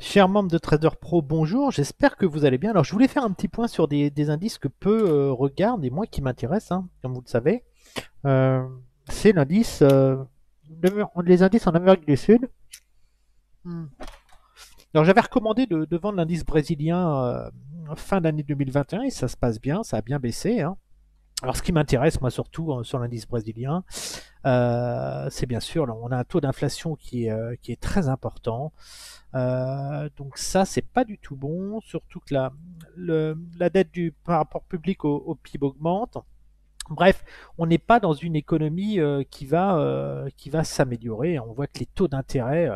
Chers membres de Trader Pro, bonjour, j'espère que vous allez bien. Alors je voulais faire un petit point sur des indices que peu regardent et moi qui m'intéressent, hein, comme vous le savez. Euh, c'est l'indice, les indices en Amérique du Sud. Hmm. Alors j'avais recommandé de vendre l'indice brésilien fin d'année 2021 et ça se passe bien, ça a bien baissé, hein. Alors ce qui m'intéresse moi surtout sur l'indice brésilien, c'est bien sûr, là, on a un taux d'inflation qui est très important. Donc ça, c'est pas du tout bon, surtout que la dette du par rapport public au PIB augmente. Bref, on n'est pas dans une économie qui va s'améliorer. On voit que les taux d'intérêt,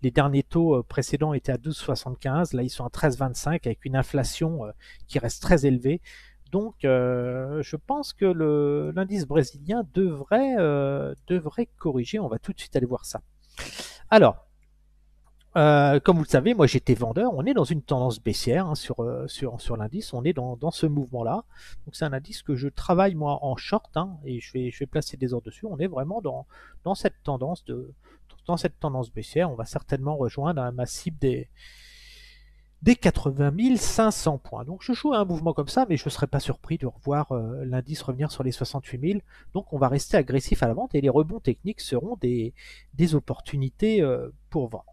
les derniers taux précédents étaient à 12,75, là ils sont à 13,25 avec une inflation qui reste très élevée. Donc je pense que l'indice brésilien devrait corriger. On va tout de suite aller voir ça. Alors, comme vous le savez, moi j'étais vendeur. On est dans une tendance baissière, hein, sur l'indice. On est dans ce mouvement-là. Donc c'est un indice que je travaille moi en short, hein, et je vais placer des ordres dessus. On est vraiment dans cette dans cette tendance baissière. On va certainement rejoindre ma cible des 80 500 points. Donc je joue à un mouvement comme ça, mais je ne serais pas surpris de revoir l'indice revenir sur les 68 000. Donc on va rester agressif à la vente et les rebonds techniques seront des opportunités pour vendre.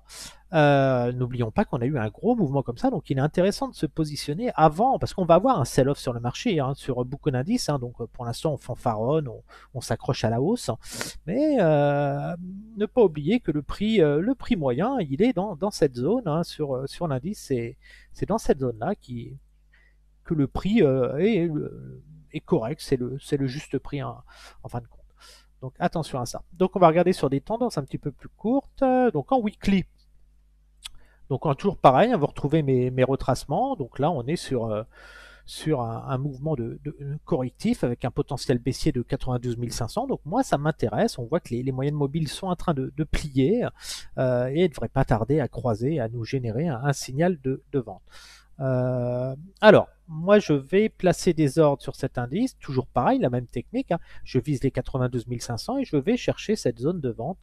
N'oublions pas qu'on a eu un gros mouvement comme ça, donc il est intéressant de se positionner avant, parce qu'on va avoir un sell-off sur le marché, hein, sur beaucoup d'indices, hein, donc pour l'instant on fanfaronne, on s'accroche à la hausse, mais ne pas oublier que le prix moyen, il est dans cette zone, hein, sur l'indice, c'est dans cette zone-là que le prix est correct, c'est le juste prix, hein, en fin de compte. Donc attention à ça. Donc on va regarder sur des tendances un petit peu plus courtes, donc en weekly. Donc toujours pareil, hein, vous retrouvez mes retracements. Donc là, on est sur un mouvement de correctif avec un potentiel baissier de 92 500. Donc moi, ça m'intéresse. On voit que les moyennes mobiles sont en train de plier et elles ne devraient pas tarder à croiser, à nous générer un signal de vente. Alors, moi, je vais placer des ordres sur cet indice, toujours pareil, la même technique, hein. Je vise les 92 500 et je vais chercher cette zone de vente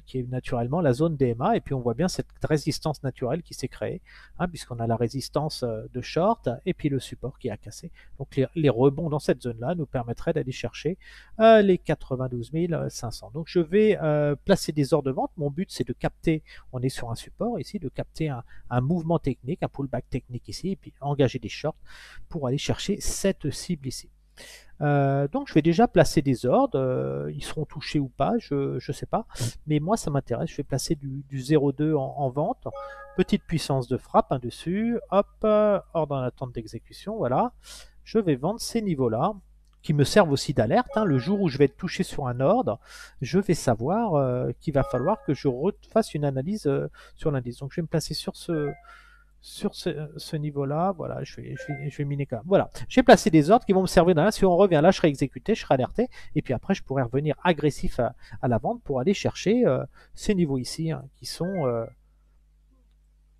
qui est naturellement la zone DMA. Et puis, on voit bien cette résistance naturelle qui s'est créée, hein, puisqu'on a la résistance de short et puis le support qui a cassé. Donc, les rebonds dans cette zone-là nous permettraient d'aller chercher les 92 500. Donc, je vais placer des ordres de vente. Mon but, c'est de capter, on est sur un support ici, de capter un mouvement technique, un pullback technique ici, et puis engager des shorts pour aller chercher cette cible ici. Donc je vais déjà placer des ordres, ils seront touchés ou pas, je ne sais pas, mais moi ça m'intéresse, je vais placer du 0,2 en vente, petite puissance de frappe, hein, dessus, hop, ordre en attente d'exécution, voilà, je vais vendre ces niveaux-là, qui me servent aussi d'alerte, hein. Le jour où je vais être touché sur un ordre, je vais savoir qu'il va falloir que je fasse une analyse sur l'indice. Donc je vais me placer sur ce niveau-là, voilà, je vais miner quand même. Voilà, j'ai placé des ordres qui vont me servir dans là. Si on revient là, je serai exécuté, je serai alerté, et puis après, je pourrai revenir agressif à la vente pour aller chercher ces niveaux ici, hein, qui sont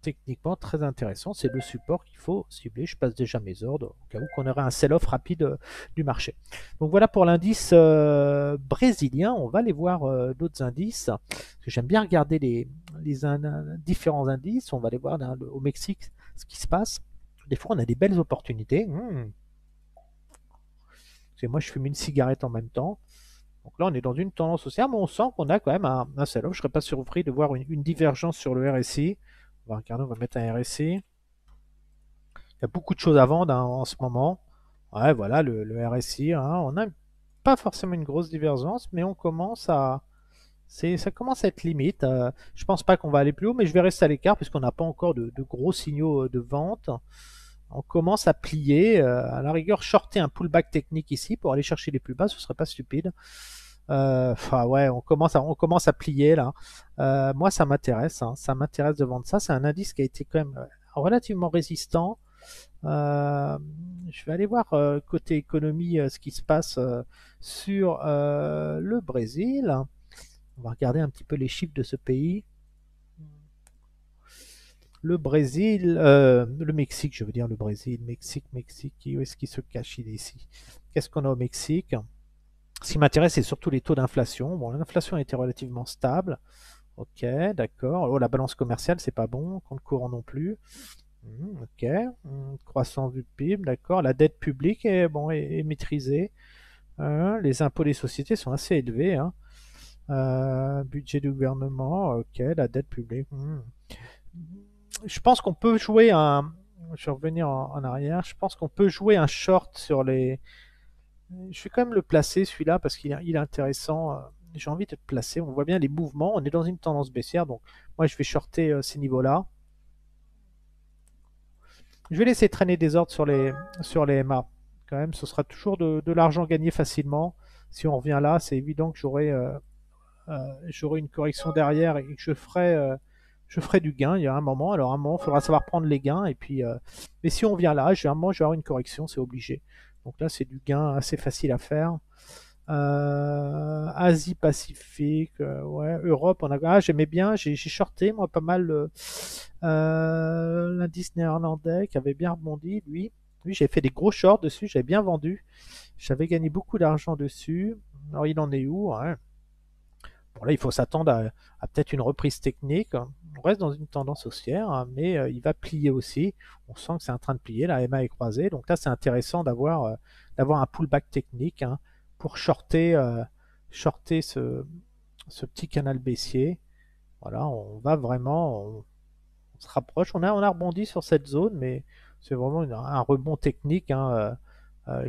techniquement très intéressants. C'est le support qu'il faut cibler. Je passe déjà mes ordres au cas où qu'on aurait un sell-off rapide du marché. Donc voilà pour l'indice brésilien. On va aller voir d'autres indices. Parce que j'aime bien regarder différents indices. On va aller voir au Mexique ce qui se passe. Des fois, on a des belles opportunités. Moi, je fume une cigarette en même temps. Donc là, on est dans une tendance haussière, mais on sent qu'on a quand même un sell-off. Je ne serais pas surpris de voir une divergence sur le RSI. On va regarder, on va mettre un RSI. Il y a beaucoup de choses à vendre, hein, en ce moment. Ouais, voilà, le RSI, hein, on n'a pas forcément une grosse divergence, mais ça commence à être limite. Je pense pas qu'on va aller plus haut, mais je vais rester à l'écart puisqu'on n'a pas encore de gros signaux de vente. On commence à plier. À la rigueur, shorter un pullback technique ici pour aller chercher les plus bas, ce serait pas stupide. Enfin ouais, on commence à plier là. Moi, ça m'intéresse, hein, ça m'intéresse de vendre ça. C'est un indice qui a été quand même relativement résistant. Euh, je vais aller voir côté économie ce qui se passe sur le Brésil. On va regarder un petit peu les chiffres de ce pays. Le Brésil, le Mexique, je veux dire le Brésil, Mexique, où est-ce qu'il se cache ici? Qu'est-ce qu'on a au Mexique? Ce qui m'intéresse, c'est surtout les taux d'inflation. Bon, l'inflation a été relativement stable. Ok, d'accord. Oh, la balance commerciale, c'est pas bon. Compte courant non plus. Ok. Croissance du PIB, d'accord. La dette publique est, bon, est maîtrisée. Les impôts des sociétés sont assez élevés, hein. Budget du gouvernement, ok. La dette publique. Je pense qu'on peut jouer un. Je vais revenir en arrière. Je pense qu'on peut jouer un short sur les. Je vais quand même le placer celui-là parce qu'il est intéressant. J'ai envie de le placer. On voit bien les mouvements. On est dans une tendance baissière, donc moi je vais shorter ces niveaux-là. Je vais laisser traîner des ordres sur les MA. Quand même, ce sera toujours de l'argent gagné facilement. Si on revient là, c'est évident que j'aurai une correction derrière et que je ferai du gain. Il y a un moment. Alors, à un moment, il faudra savoir prendre les gains. Et puis, mais si on vient là, à un moment, je vais avoir une correction, c'est obligé. Donc là, c'est du gain assez facile à faire. Asie-Pacifique, ouais, Europe, j'aimais bien, j'ai shorté moi pas mal l'indice néerlandais qui avait bien rebondi, lui j'ai fait des gros shorts dessus, j'avais bien vendu, j'avais gagné beaucoup d'argent dessus. Alors il en est où, hein? Bon là il faut s'attendre à peut-être une reprise technique, on reste dans une tendance haussière, hein, mais il va plier aussi, on sent que c'est en train de plier, la MA est croisée, donc là c'est intéressant d'avoir un pullback technique, hein, pour shorter ce petit canal baissier. Voilà, on va vraiment, on se rapproche. On a rebondi sur cette zone, mais c'est vraiment un rebond technique, hein,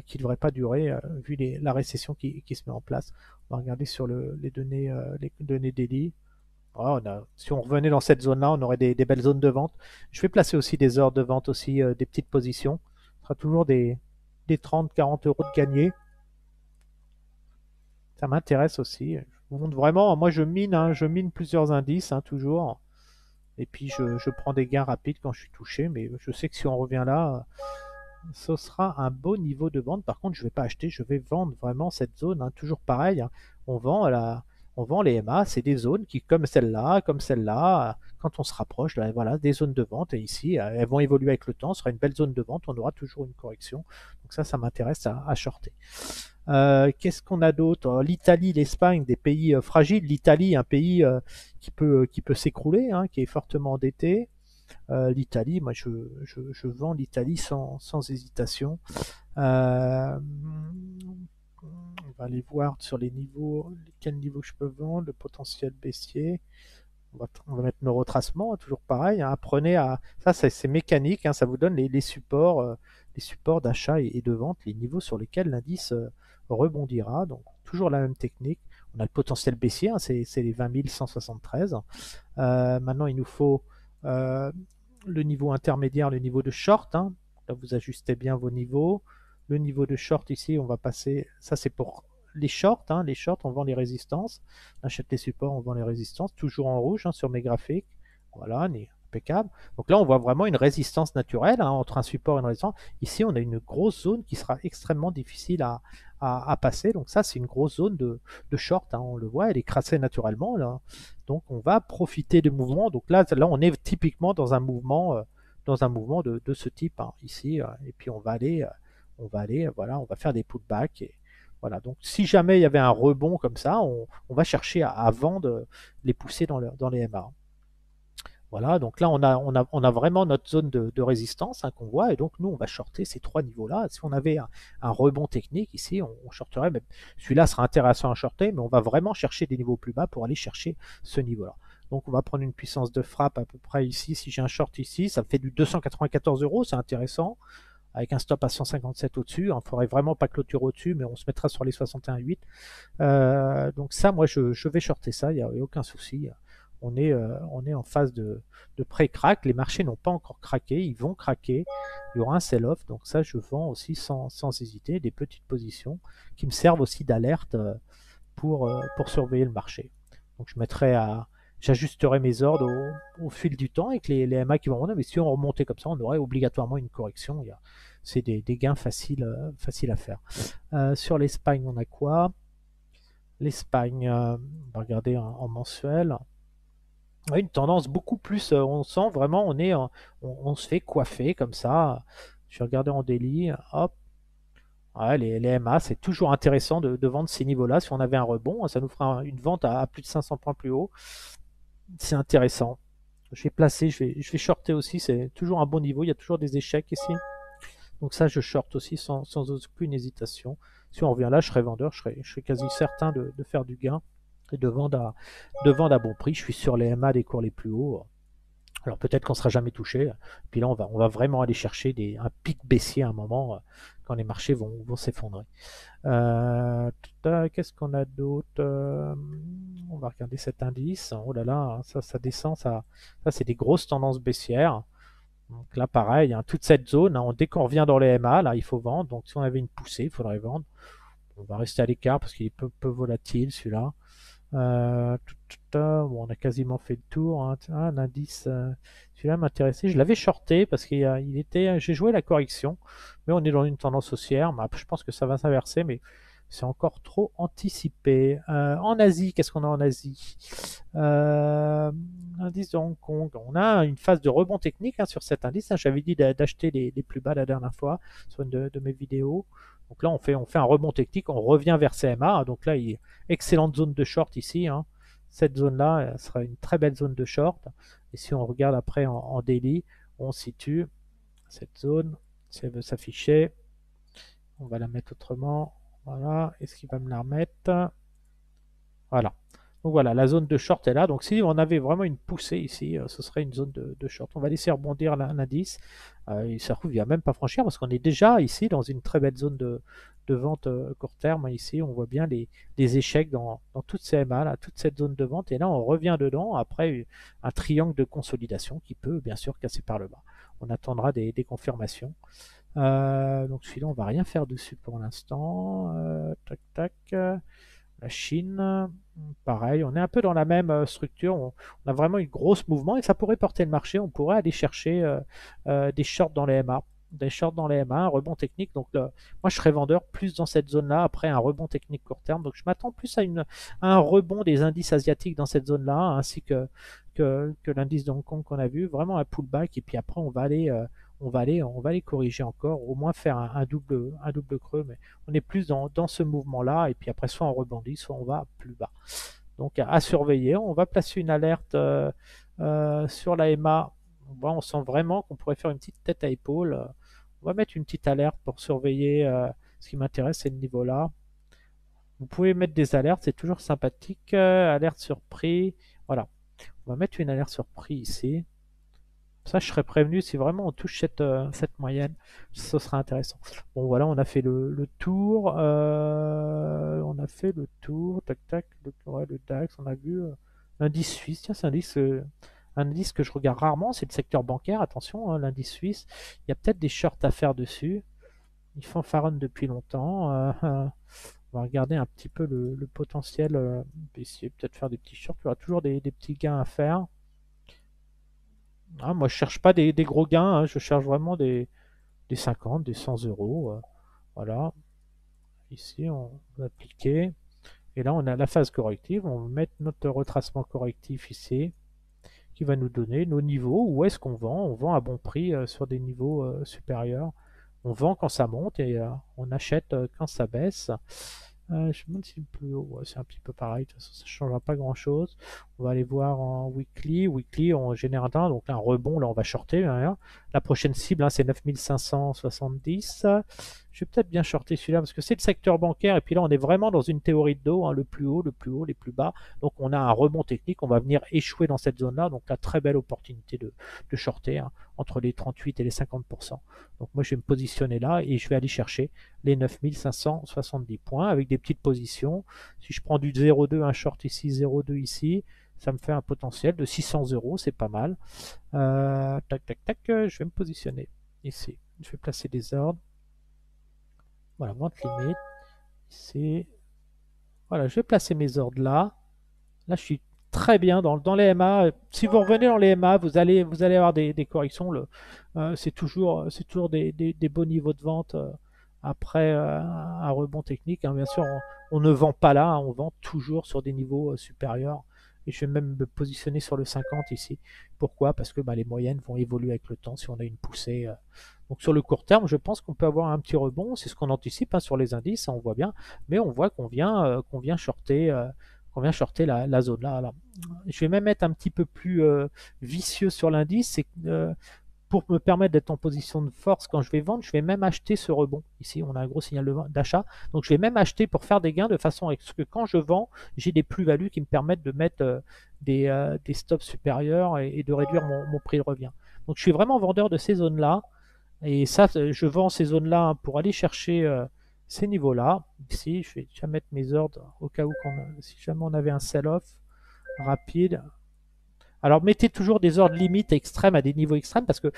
qui ne devrait pas durer vu la récession qui se met en place. On va regarder sur les données daily. Voilà, si on revenait dans cette zone-là, on aurait des belles zones de vente. Je vais placer aussi des heures de vente, aussi des petites positions. Ce sera toujours des 30-40 euros de gagné. Ça m'intéresse aussi. Je vous montre vraiment, moi je mine plusieurs indices, hein, toujours. Et puis je prends des gains rapides quand je suis touché, mais je sais que si on revient là, ce sera un beau niveau de vente. Par contre, je ne vais pas acheter, je vais vendre vraiment cette zone, hein. Toujours pareil, hein. On vend les MA, c'est des zones qui, comme celle-là, quand on se rapproche, là, voilà, des zones de vente. Et ici, elles vont évoluer avec le temps. Ce sera une belle zone de vente. On aura toujours une correction. Donc ça m'intéresse à shorter. Qu'est-ce qu'on a d'autre? L'Italie, l'Espagne, des pays fragiles. L'Italie, un pays qui peut s'écrouler, hein, qui est fortement endetté. L'Italie, moi je vends l'Italie sans hésitation. On va aller voir sur les niveaux, quel niveau je peux vendre, le potentiel baissier. On va mettre nos retracements, hein, toujours pareil, hein. Apprenez à. Ça, c'est mécanique, hein, ça vous donne les supports d'achat et de vente, les niveaux sur lesquels l'indice rebondira. Donc, toujours la même technique. On a le potentiel baissier, hein, c'est les 20 173. Maintenant, il nous faut euh, le niveau intermédiaire, le niveau de short, hein. Là, vous ajustez bien vos niveaux. Le niveau de short ici, on va passer. Ça, c'est pour les shorts, hein. Les shorts, on vend les résistances. On achète les supports, on vend les résistances. Toujours en rouge, hein, sur mes graphiques. Voilà, impeccable. Donc là, on voit vraiment une résistance naturelle, hein, entre un support et une résistance. Ici, on a une grosse zone qui sera extrêmement difficile à passer. Donc ça, c'est une grosse zone de short, hein. On le voit, elle est crassée naturellement, là. Donc on va profiter des mouvements. Donc là on est typiquement dans un mouvement de ce type, hein, ici. Et puis voilà, on va faire des pullbacks. Et voilà. Donc si jamais il y avait un rebond comme ça, on va chercher à vendre, les pousser dans les MA. Voilà, donc là on a vraiment notre zone de résistance, hein, qu'on voit, et donc nous on va shorter ces trois niveaux-là. Si on avait un rebond technique ici, on shorterait, mais celui-là sera intéressant à shorter, mais on va vraiment chercher des niveaux plus bas pour aller chercher ce niveau-là. Donc on va prendre une puissance de frappe à peu près ici. Si j'ai un short ici, ça me fait du 294 euros, c'est intéressant, avec un stop à 157 au-dessus. Il ne faudrait vraiment pas clôturer au-dessus, mais on se mettra sur les 61,8. Donc ça, moi je vais shorter ça, il n'y a aucun souci. On est en phase de pré-crack. Les marchés n'ont pas encore craqué, ils vont craquer. Il y aura un sell-off, donc ça je vends aussi sans hésiter, des petites positions qui me servent aussi d'alerte pour surveiller le marché. Donc j'ajusterai mes ordres au fil du temps avec les MA qui vont remonter, mais si on remontait comme ça, on aurait obligatoirement une correction. C'est des gains faciles à faire. Sur l'Espagne, on a quoi? L'Espagne, on va regarder en mensuel. Ouais, une tendance beaucoup plus, on sent vraiment, on se fait coiffer comme ça. Je vais regarder en daily, hop. Ouais, les MA, c'est toujours intéressant de vendre ces niveaux-là. Si on avait un rebond, ça nous fera une vente à plus de 500 points plus haut. C'est intéressant. Je vais placer, je vais shorter aussi, c'est toujours un bon niveau, il y a toujours des échecs ici. Donc ça, je short aussi sans aucune hésitation. Si on revient là, je serai vendeur, je serai quasi certain de faire du gain et de vendre à bon prix. Je suis sur les MA des cours les plus hauts. Alors peut-être qu'on ne sera jamais touché. Puis là, on va vraiment aller chercher un pic baissier à un moment quand les marchés vont s'effondrer. Qu'est-ce qu'on a d'autre? On va regarder cet indice. Oh là là, ça descend, ça c'est des grosses tendances baissières. Donc là, pareil, hein, toute cette zone, hein, dès qu'on revient dans les MA, là, il faut vendre. Donc si on avait une poussée, il faudrait vendre. On va rester à l'écart parce qu'il est peu volatile celui-là. Bon, on a quasiment fait le tour. Hein. L'indice, celui-là m'intéressait. Je l'avais shorté parce qu'il était. J'ai joué la correction, mais on est dans une tendance haussière. Je pense que ça va s'inverser, mais c'est encore trop anticipé. En Asie, qu'est-ce qu'on a en Asie? Indice de Hong Kong. On a une phase de rebond technique hein, sur cet indice. Hein. J'avais dit d'acheter les plus bas la dernière fois sur une de mes vidéos. Donc là, on fait un rebond technique, on revient vers CMA. Donc là, excellente zone de short ici. Hein. Cette zone-là sera une très belle zone de short. Et si on regarde après en daily, on situe cette zone. Si elle veut s'afficher, on va la mettre autrement. Voilà. Est-ce qu'il va me la remettre? Voilà. Donc voilà, la zone de short est là. Donc si on avait vraiment une poussée ici, ce serait une zone de short. On va laisser rebondir l'indice. Il se trouve, il ne va même pas franchir parce qu'on est déjà ici dans une très belle zone de vente court terme. Ici, on voit bien les échecs dans toutes ces MA, là, toute cette zone de vente. Et là, on revient dedans après un triangle de consolidation qui peut bien sûr casser par le bas. On attendra des confirmations. Donc celui-là, on va rien faire dessus pour l'instant. Tac, tac. La Chine, pareil, on est un peu dans la même structure. On a vraiment une grosse mouvement et ça pourrait porter le marché. On pourrait aller chercher des shorts dans les MA. Des shorts dans les MA, un rebond technique. Donc moi, je serais vendeur plus dans cette zone-là après un rebond technique court terme. Donc je m'attends plus à un rebond des indices asiatiques dans cette zone-là, ainsi que l'indice de Hong Kong qu'on a vu. Vraiment un pullback et puis après, on va aller corriger encore, au moins faire un double creux. Mais on est plus dans ce mouvement-là, et puis après, soit on rebondit, soit on va plus bas. Donc à surveiller, on va placer une alerte sur la MA. On sent vraiment qu'on pourrait faire une petite tête à épaule. On va mettre une petite alerte pour surveiller. Ce qui m'intéresse, c'est le niveau-là. Vous pouvez mettre des alertes, c'est toujours sympathique. Alerte sur prix. Voilà. On va mettre une alerte sur prix ici. Ça, je serais prévenu si vraiment on touche cette moyenne, ce sera intéressant. Bon, voilà, on a fait le tour. On a fait le tour. Tac, tac. Le DAX, on a vu l'indice suisse. Tiens, c'est un indice que je regarde rarement. C'est le secteur bancaire. Attention, hein, l'indice suisse. Il y a peut-être des shorts à faire dessus. Ils fanfaronnent depuis longtemps. On va regarder un petit peu le potentiel. Essayer peut-être faire des petits shorts. Il y aura toujours des petits gains à faire. Moi, je cherche pas des gros gains, hein, je cherche vraiment des 50, des 100 euros. Voilà. Ici, on va appliquer. Et là, on a la phase corrective. On va mettre notre retracement correctif ici, qui va nous donner nos niveaux. Où est-ce qu'on vend? On vend à bon prix sur des niveaux supérieurs. On vend quand ça monte et on achète quand ça baisse. Je me demande si le plus haut, ouais, c'est un petit peu pareil, de toute façon ça ne changera pas grand chose. On va aller voir en weekly. Weekly, on génère donc là, un rebond, là on va shorter. Hein. La prochaine cible, hein, c'est 9570. Je vais peut-être bien shorter celui-là parce que c'est le secteur bancaire. Et puis là, on est vraiment dans une théorie de dos, hein, le plus haut, les plus bas. Donc on a un rebond technique. On va venir échouer dans cette zone-là. Donc la très belle opportunité de shorter hein, entre les 38 et les 50%. Donc moi, je vais me positionner là et je vais aller chercher les 9570 points avec des petites positions. Si je prends du 0,2, un short ici, 0,2 ici, ça me fait un potentiel de 600 euros, c'est pas mal. Tac, tac, tac, je vais me positionner ici. Je vais placer des ordres. Voilà, vente limite. Ici. Voilà, je vais placer mes ordres là. Là, je suis très bien dans les MA. Si vous revenez dans les MA, vous allez avoir des corrections. C'est toujours des beaux niveaux de vente après un rebond technique. Hein. Bien sûr, on ne vend pas là, hein, on vend toujours sur des niveaux supérieurs. Et je vais même me positionner sur le 50 ici. Pourquoi? Parce que les moyennes vont évoluer avec le temps si on a une poussée. Donc sur le court terme, je pense qu'on peut avoir un petit rebond. C'est ce qu'on anticipe hein, sur les indices, hein, on voit bien. Mais on voit qu'on vient shorter on vient shorter la zone là. Alors, je vais même être un petit peu plus vicieux sur l'indice, c'est pour me permettre d'être en position de force quand je vais vendre, je vais même acheter ce rebond. Ici, on a un gros signal d'achat. Donc, je vais même acheter pour faire des gains de façon à ce que quand je vends, j'ai des plus-values qui me permettent de mettre des stops supérieurs et de réduire mon prix de revient. Donc, je suis vraiment vendeur de ces zones-là. Et ça, je vends ces zones-là pour aller chercher ces niveaux-là. Ici, je vais déjà mettre mes ordres au cas où, si jamais on avait un sell-off rapide. Alors, mettez toujours des ordres limites extrêmes à des niveaux extrêmes parce que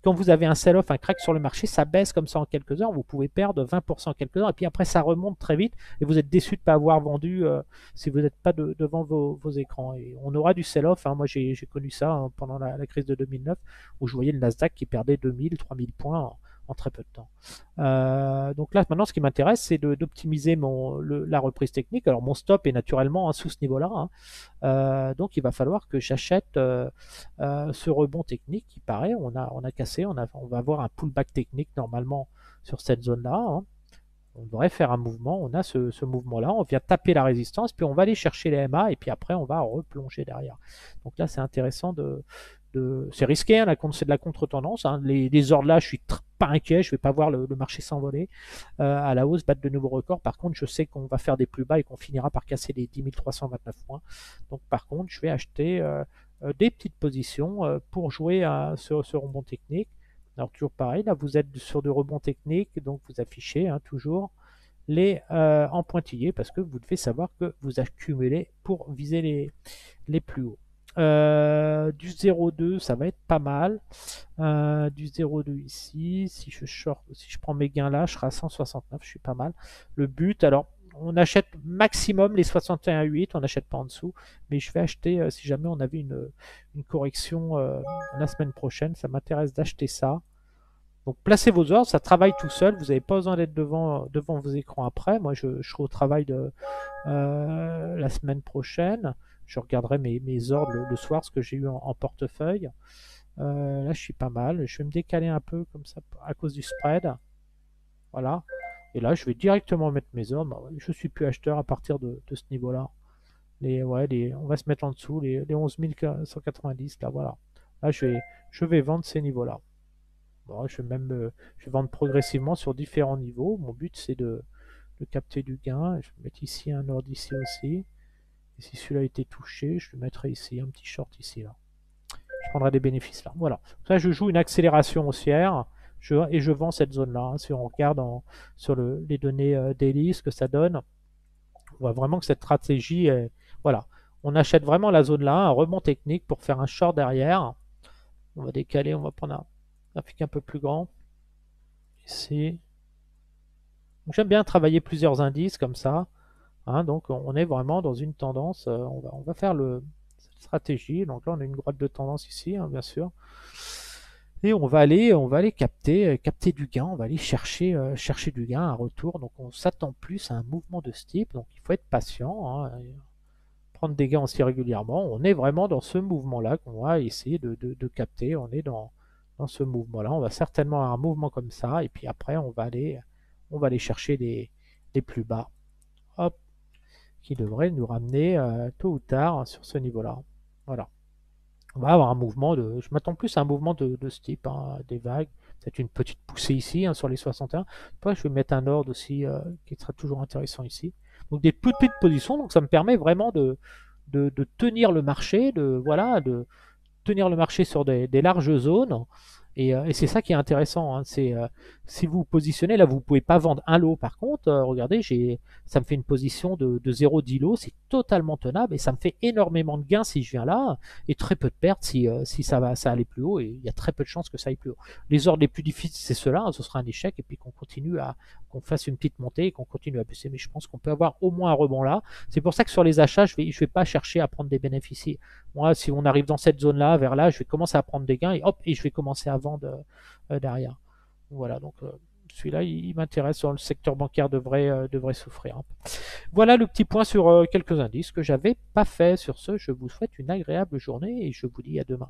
quand vous avez un sell-off, un crack sur le marché, ça baisse comme ça en quelques heures. Vous pouvez perdre 20% en quelques heures et puis après, ça remonte très vite et vous êtes déçu de ne pas avoir vendu si vous n'êtes pas devant vos écrans. Et on aura du sell-off. Hein. Moi, j'ai connu ça pendant la crise de 2009 où je voyais le Nasdaq qui perdait 2000, 3000 points en très peu de temps. Donc là, maintenant, ce qui m'intéresse, c'est d'optimiser la reprise technique. Alors, mon stop est naturellement sous ce niveau-là. Hein. Donc il va falloir que j'achète ce rebond technique qui paraît, on a cassé, on va avoir un pullback technique normalement sur cette zone-là. Hein. On devrait faire un mouvement, on a ce mouvement-là, on vient taper la résistance, puis on va aller chercher les MA et puis après on va replonger derrière. Donc là c'est intéressant c'est risqué, hein, c'est de la contre-tendance. Hein. Les ordres là, je suis pas inquiet, je vais pas voir le marché s'envoler à la hausse, battre de nouveaux records. Par contre, je sais qu'on va faire des plus bas et qu'on finira par casser les 10 329 points. Donc par contre, je vais acheter des petites positions pour jouer sur ce rebond technique. Alors toujours pareil, là vous êtes sur du rebond technique, donc vous affichez toujours les en pointillés parce que vous devez savoir que vous accumulez pour viser les plus hauts. Du 0,2 ça va être pas mal. Du 0,2 ici, si je prends mes gains là, je serai à 169, je suis pas mal. Le but, alors on achète maximum les 61,8, on n'achète pas en dessous, mais je vais acheter si jamais on avait une correction la semaine prochaine, ça m'intéresse d'acheter ça. Donc placez vos ordres, ça travaille tout seul, vous n'avez pas besoin d'être devant vos écrans après. Moi je serai au travail la semaine prochaine, je regarderai mes ordres le soir, ce que j'ai eu en portefeuille. Là je suis pas mal, je vais me décaler un peu comme ça à cause du spread. Voilà. Et là je vais directement mettre mes ordres. Bah, je suis plus acheteur à partir de ce niveau-là. On va se mettre en dessous, les 11 190 là, voilà. Là je vais vendre ces niveaux-là. Bon, je vais vendre progressivement sur différents niveaux. Mon but c'est de capter du gain. Je vais mettre ici un ordre ici aussi. Et si celui-là a été touché, je le mettrai ici, un petit short ici là. Je prendrai des bénéfices là. Voilà. Ça, je joue une accélération haussière et je vends cette zone-là. Hein. Si on regarde sur les données daily, ce que ça donne, on voit vraiment que cette stratégie est. Voilà. On achète vraiment la zone là, un rebond technique pour faire un short derrière. On va décaler, on va prendre un graphique un peu plus grand. Ici. J'aime bien travailler plusieurs indices comme ça. Hein, donc on est vraiment dans une tendance. On va faire cette stratégie. Donc là on a une droite de tendance ici, hein, bien sûr. Et on va aller capter du gain. On va aller chercher du gain, un retour. Donc on s'attend plus à un mouvement de ce type. Donc il faut être patient. Hein, prendre des gains aussi régulièrement. On est vraiment dans ce mouvement-là qu'on va essayer de capter. On est dans ce mouvement-là. On va certainement avoir un mouvement comme ça. Et puis après, on va aller chercher les plus bas. Hop, qui devrait nous ramener tôt ou tard sur ce niveau-là. Voilà. On va avoir un mouvement je m'attends plus à un mouvement de ce type, hein, des vagues. Peut-être une petite poussée ici, hein, sur les 61. Après, je vais mettre un ordre aussi qui sera toujours intéressant ici. Donc des petites positions, donc ça me permet vraiment de tenir le marché, de tenir le marché sur des larges zones. Et c'est ça qui est intéressant. Hein. C'est si vous positionnez, là vous ne pouvez pas vendre un lot. Par contre, regardez, ça me fait une position de 0,10 lots. C'est totalement tenable et ça me fait énormément de gains si je viens là et très peu de pertes si ça va aller plus haut. Et il y a très peu de chances que ça aille plus haut. Les ordres les plus difficiles, c'est ceux-là. Hein, ce sera un échec et puis qu'on fasse une petite montée et qu'on continue à baisser. Mais je pense qu'on peut avoir au moins un rebond là. C'est pour ça que sur les achats, je vais pas chercher à prendre des bénéfices. Moi, si on arrive dans cette zone-là, vers là, je vais commencer à prendre des gains et hop, et je vais commencer à vendre derrière. Voilà, donc celui-là, il m'intéresse. Le secteur bancaire devrait souffrir. Hein. Voilà le petit point sur quelques indices que j'avais pas fait. Sur ce, je vous souhaite une agréable journée et je vous dis à demain.